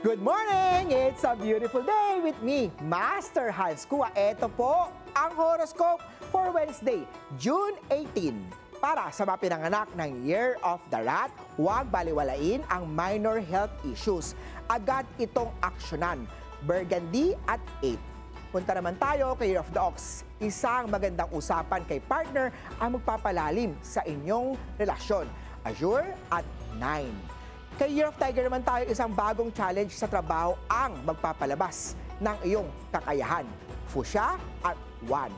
Good morning! It's a beautiful day with me, Master Hans Kua. Ito po ang horoscope for Wednesday, June 18. Para sa mga pinanganak ng Year of the Rat, huwag baliwalain ang minor health issues. Agad itong aksyonan. Burgundy at 8. Punta naman tayo kay Year of the Ox. Isang magandang usapan kay partner ang magpapalalim sa inyong relasyon. Azure at 9. Kay Year of Tiger naman tayo, isang bagong challenge sa trabaho ang magpapalabas ng iyong kakayahan. Fuchsia at 1.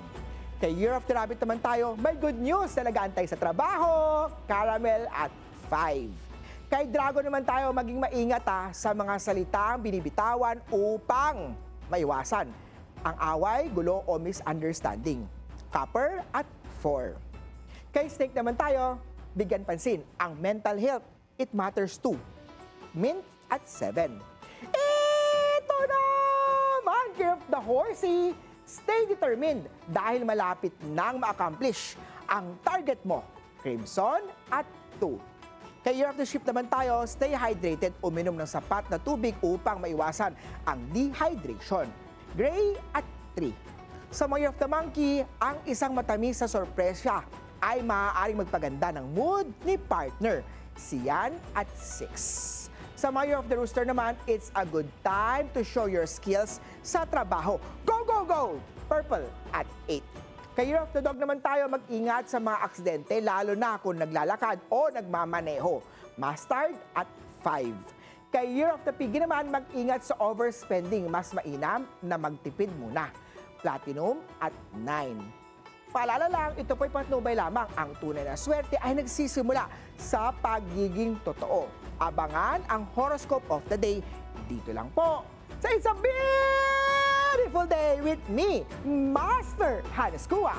Kay Year of the Rabbit naman tayo, may good news na nag-aantay sa trabaho. Caramel at 5. Kay Dragon naman tayo, maging maingat sa mga salitang binibitawan upang maiwasan ang away, gulo o misunderstanding. Copper at 4. Kay Snake naman tayo, bigyan pansin ang mental health. It matters too. Mint at 7. Ito naman, Year of the Horsey. Stay determined dahil malapit nang ma-accomplish ang target mo. Crimson at 2. Kay Year of the Sheep naman tayo, stay hydrated, uminom ng sapat na tubig upang maiwasan ang dehydration. Gray at 3. Sa mga Year of the Monkey, ang isang matamis na sorpresya ay maaaring magpaganda ng mood ni partner. Cyan at 6. Sa mga Year of the Rooster naman, it's a good time to show your skills sa trabaho. Go, go, go! Purple at 8. Kay Year of the Dog naman tayo, mag-ingat sa mga aksidente, lalo na kung naglalakad o nagmamaneho. Mustard at 5. Kay Year of the Piggy naman, mag-ingat sa overspending. Mas mainam na magtipid muna. Platinum at 9. Paalala lang, ito po'y patnubay lamang. Ang tunay na swerte ay nagsisimula sa pagiging totoo. Abangan ang horoscope of the day dito lang po sa It's a Beautiful Day with me, Master Hans Kua.